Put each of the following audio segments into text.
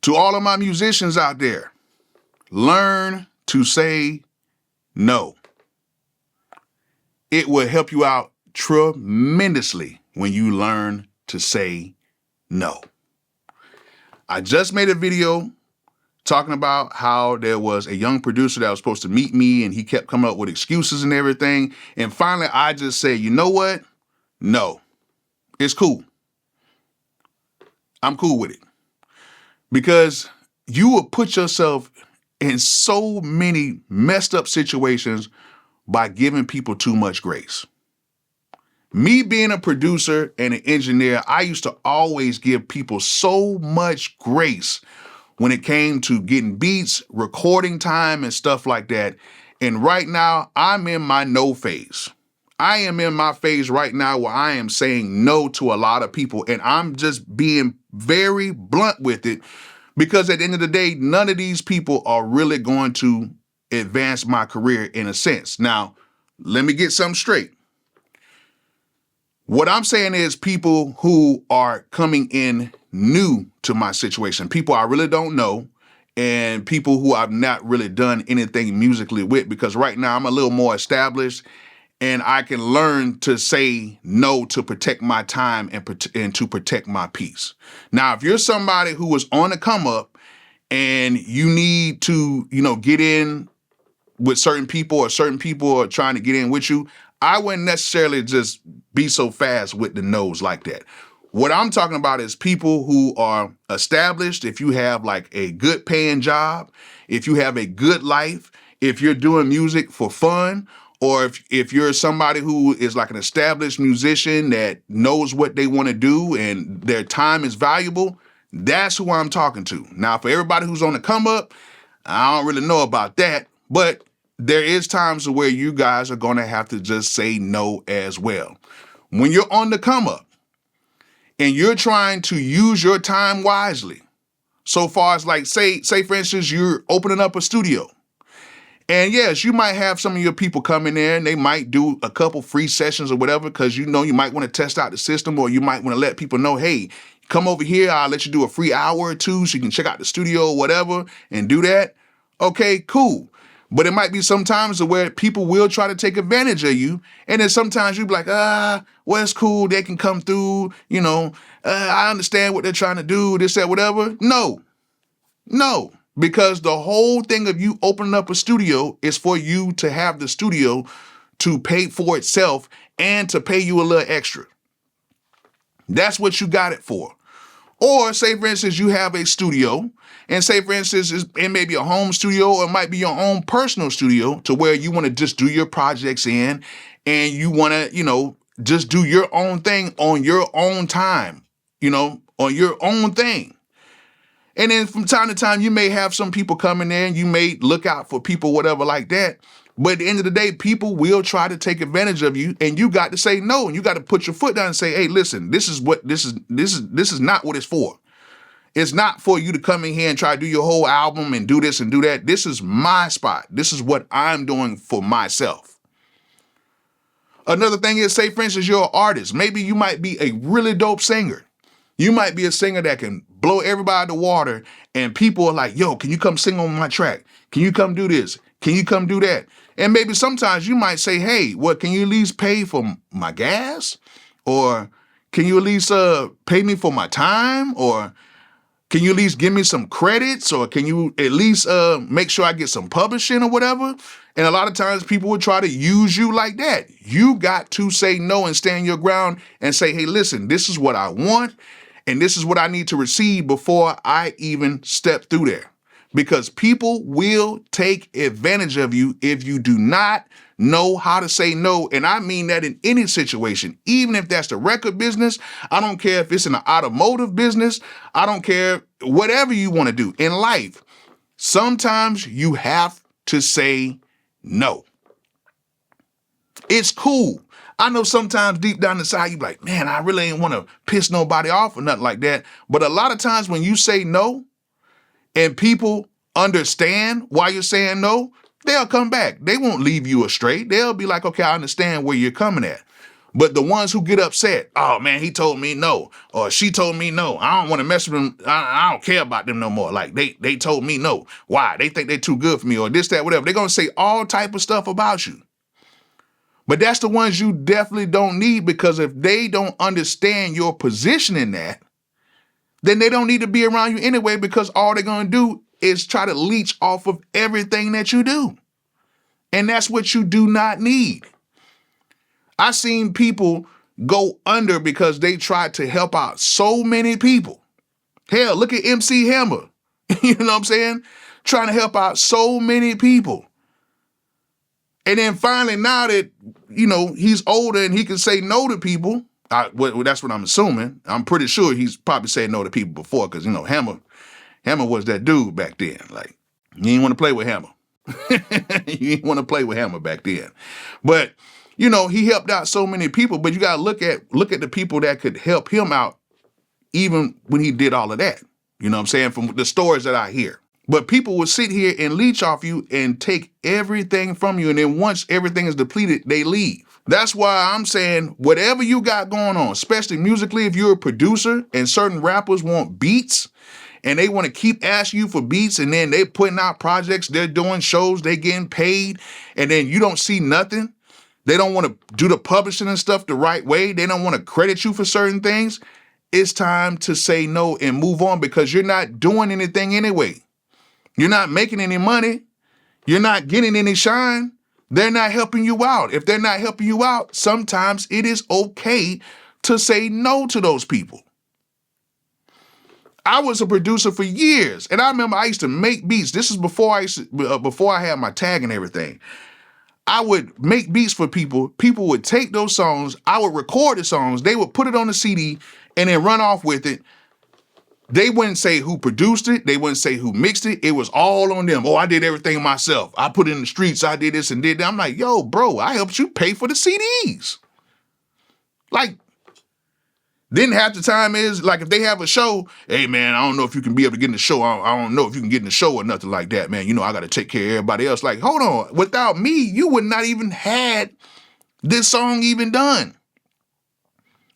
To all of my musicians out there, learn to say no. It will help you out tremendously when you learn to say no. I just made a video talking about how there was a young producer that was supposed to meet me and he kept coming up with excuses and everything. And finally, I just said, you know what? No, it's cool. I'm cool with it. Because you will put yourself in so many messed up situations by giving people too much grace. Me being a producer and an engineer, I used to always give people so much grace when it came to getting beats, recording time, and stuff like that. And right now, I'm in my no phase. I am in my phase right now where I am saying no to a lot of people, and I'm just being very blunt with it because at the end of the day, none of these people are really going to advance my career in a sense. Now, let me get something straight. What I'm saying is people who are coming in new to my situation, people I really don't know, and people who I've not really done anything musically with, because right now I'm a little more established and I can learn to say no to protect my time and to protect my peace. Now, if you're somebody who is on the come up and you need to, get in with certain people or certain people are trying to get in with you, I wouldn't necessarily just be so fast with the no's like that. What I'm talking about is people who are established. If you have like a good paying job, if you have a good life, if you're doing music for fun, or if you're somebody who is like an established musician that knows what they want to do and their time is valuable, that's who I'm talking to. Now, for everybody who's on the come up, I don't really know about that, but there is times where you guys are going to have to just say no as well. When you're on the come up and you're trying to use your time wisely, so far as like, say for instance, you're opening up a studio. And yes, you might have some of your people come in there and they might do a couple free sessions or whatever, because you might want to test out the system, or you might want to let people know, hey, come over here, I'll let you do a free hour or two so you can check out the studio or whatever and do that. Okay, cool. But it might be sometimes where people will try to take advantage of you. And then sometimes you'll be like, well, it's cool. They can come through, I understand what they're trying to do, this, that, whatever. No, because the whole thing of you opening up a studio is for you to have the studio to pay for itself and to pay you a little extra. That's what you got it for. Or say, for instance, you have a studio, and say, for instance, it may be a home studio or it might be your own personal studio to where you want to just do your projects in and you want to, just do your own thing on your own time, on your own thing. And then from time to time, you may have some people come in there and you may look out for people, whatever like that. But at the end of the day, people will try to take advantage of you, and you got to say no, and you got to put your foot down and say, hey, listen, this is not what it's for. It's not for you to come in here and try to do your whole album and do this and do that. This is my spot. This is what I'm doing for myself. Another thing is, say, for instance, you're an artist. Maybe you might be a really dope singer. You might be a singer that can blow everybody out the water, and people are like, yo, can you come sing on my track? Can you come do this? Can you come do that? And maybe sometimes you might say, hey, can you at least pay for my gas? Or can you at least pay me for my time? Or can you at least give me some credits? Or can you at least make sure I get some publishing or whatever? And a lot of times people will try to use you like that. You got to say no and stand your ground and say, hey, listen, this is what I want. And this is what I need to receive before I even step through there. Because people will take advantage of you if you do not know how to say no. And I mean that in any situation, even if that's the record business. I don't care if it's in the automotive business. I don't care, whatever you want to do in life. Sometimes you have to say no. It's cool. I know sometimes deep down inside you be like, man, I really ain't want to piss nobody off or nothing like that. But a lot of times when you say no and people understand why you're saying no, they'll come back. They won't leave you astray. They'll be like, okay, I understand where you're coming at. But the ones who get upset, oh man, he told me no, or she told me no. I don't want to mess with them. I don't care about them no more. Like they told me no. Why? They think they're too good for me, or this, that, whatever. They're gonna say all type of stuff about you. But that's the ones you definitely don't need, because if they don't understand your position in that, then they don't need to be around you anyway, because all they're gonna do is try to leech off of everything that you do. And that's what you do not need. I seen people go under because they tried to help out so many people. Hell, look at MC Hammer. You know what I'm saying? Trying to help out so many people. And then finally, now that, he's older and he can say no to people, that's what I'm assuming. I'm pretty sure he's probably said no to people before, because, Hammer was that dude back then. Like, you didn't want to play with Hammer. You didn't want to play with Hammer back then. But, he helped out so many people, but you got to look at the people that could help him out even when he did all of that. You know what I'm saying? From the stories that I hear. But people will sit here and leech off you and take everything from you. And then once everything is depleted, they leave. That's why I'm saying whatever you got going on, especially musically, if you're a producer and certain rappers want beats and they want to keep asking you for beats, and then they putting out projects, they're doing shows, they getting paid, and then you don't see nothing. They don't want to do the publishing and stuff the right way. They don't want to credit you for certain things. It's time to say no and move on, because you're not doing anything anyway. You're not making any money. You're not getting any shine. They're not helping you out. If they're not helping you out, sometimes it is okay to say no to those people. I was a producer for years, and I remember I used to make beats. This is before I had my tag and everything. I would make beats for people. People would take those songs. I would record the songs. They would put it on the CD and then run off with it. They wouldn't say who produced it. They wouldn't say who mixed it. It was all on them. Oh, I did everything myself. I put it in the streets. I did this and did that. I'm like, yo, bro, I helped you pay for the CDs. Like, then half the time is, like, if they have a show, hey, man, I don't know if you can be able to get in the show. I don't know if you can get in the show or nothing like that, man. I got to take care of everybody else. Like, hold on. Without me, you would not even had this song even done.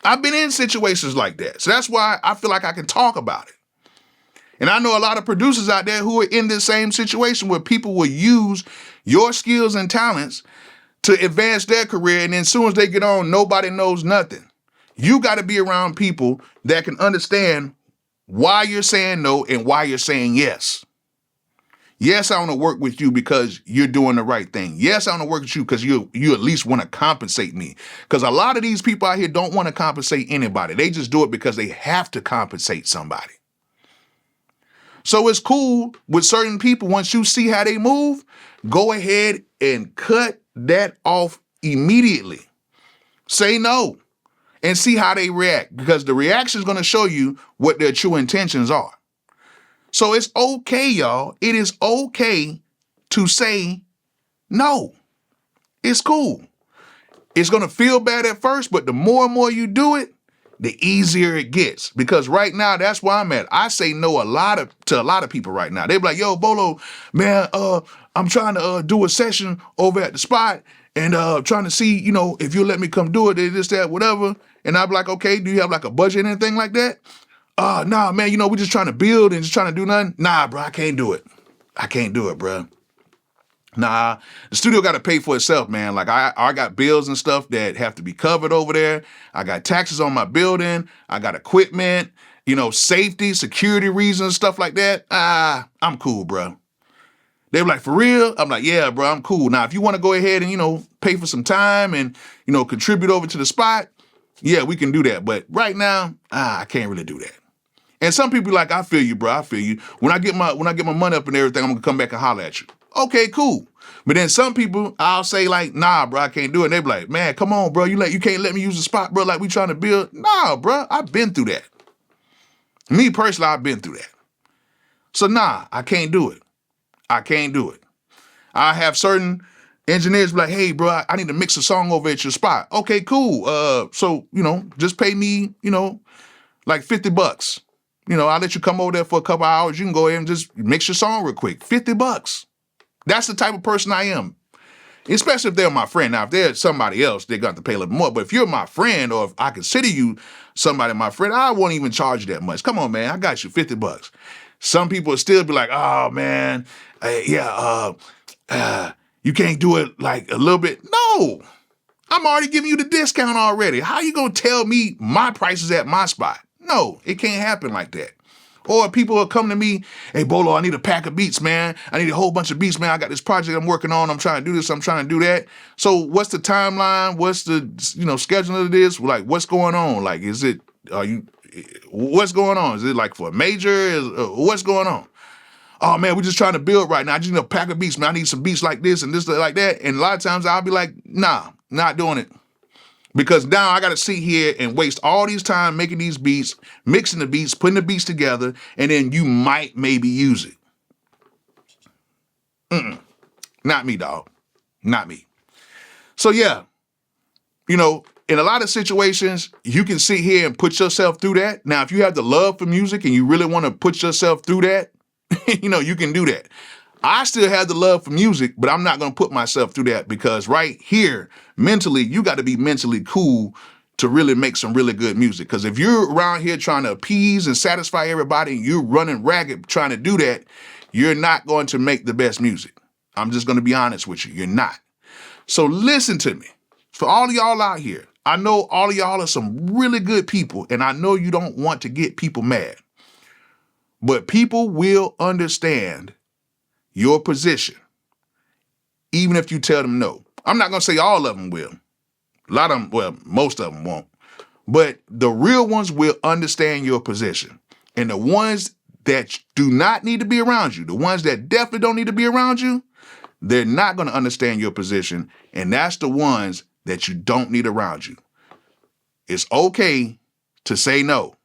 I've been in situations like that. So that's why I feel like I can talk about it. And I know a lot of producers out there who are in this same situation where people will use your skills and talents to advance their career. And then as soon as they get on, nobody knows nothing. You got to be around people that can understand why you're saying no and why you're saying yes. Yes, I want to work with you because you're doing the right thing. Yes, I want to work with you because you at least want to compensate me. Because a lot of these people out here don't want to compensate anybody. They just do it because they have to compensate somebody. So it's cool with certain people. Once you see how they move, go ahead and cut that off immediately. Say no and see how they react, because the reaction is going to show you what their true intentions are. So it's okay, y'all. It is okay to say no. It's cool. It's going to feel bad at first, but the more and more you do it, the easier it gets. Because right now, that's where I'm at. I say no to a lot of people right now. They be like, yo, Bolo, man, I'm trying to do a session over at the spot and trying to see, if you'll let me come do it, this, that, whatever. And I'd be like, okay, do you have like a budget or anything like that? Nah, man, we're just trying to build and just trying to do nothing. Nah, bro, I can't do it. I can't do it, bro. Nah, the studio got to pay for itself, man. Like, I got bills and stuff that have to be covered over there. I got taxes on my building. I got equipment, safety, security reasons, stuff like that. I'm cool, bro. They were like, for real? I'm like, yeah, bro, I'm cool. Now, if you want to go ahead and, pay for some time and, contribute over to the spot, yeah, we can do that. But right now, I can't really do that. And some people like, I feel you, bro. I feel you. When I get my money up and everything, I'm gonna come back and holler at you. Okay, cool. But then some people, I'll say like, nah, bro, I can't do it. And they be like, man, come on, bro. You can't let me use the spot, bro. Like we trying to build. Nah, bro. I've been through that. Me personally, I've been through that. So nah, I can't do it. I can't do it. I have certain engineers be like, hey, bro, I need to mix a song over at your spot. Okay, cool. So just pay me, like $50. I'll let you come over there for a couple hours. You can go ahead and just mix your song real quick. $50. That's the type of person I am. Especially if they're my friend. Now, if they're somebody else, they're going to pay a little more. But if you're my friend, or if I consider you somebody my friend, I won't even charge you that much. Come on, man, I got you $50. Some people will still be like, oh, man, you can't do it like a little bit. No, I'm already giving you the discount already. How you going to tell me my price is at my spot? No, it can't happen like that. Or people will come to me, hey, Bolo, I need a pack of beats, man. I need a whole bunch of beats, man. I got this project I'm working on. I'm trying to do this. I'm trying to do that. So what's the timeline? What's the, schedule of this? Like, what's going on? Like, what's going on? Is it like for a major? What's going on? Oh, man, we're just trying to build right now. I just need a pack of beats, man. I need some beats like this and this, like that. And a lot of times I'll be like, nah, not doing it. Because now I got to sit here and waste all these time making these beats, mixing the beats, putting the beats together, and then you might maybe use it. Not me, dog. Not me. So yeah, in a lot of situations, you can sit here and put yourself through that. Now, if you have the love for music and you really want to put yourself through that, you can do that. I still have the love for music, but I'm not going to put myself through that, because right here, mentally, you got to be mentally cool to really make some really good music. Because if you're around here trying to appease and satisfy everybody and you're running ragged trying to do that, you're not going to make the best music. I'm just going to be honest with you. You're not. So listen to me. For all of y'all out here, I know all of y'all are some really good people, and I know you don't want to get people mad. But people will understand your position, even if you tell them no. I'm not going to say all of them will. A lot of them, well, most of them won't. But the real ones will understand your position. And the ones that do not need to be around you, the ones that definitely don't need to be around you, they're not going to understand your position. And that's the ones that you don't need around you. It's okay to say no.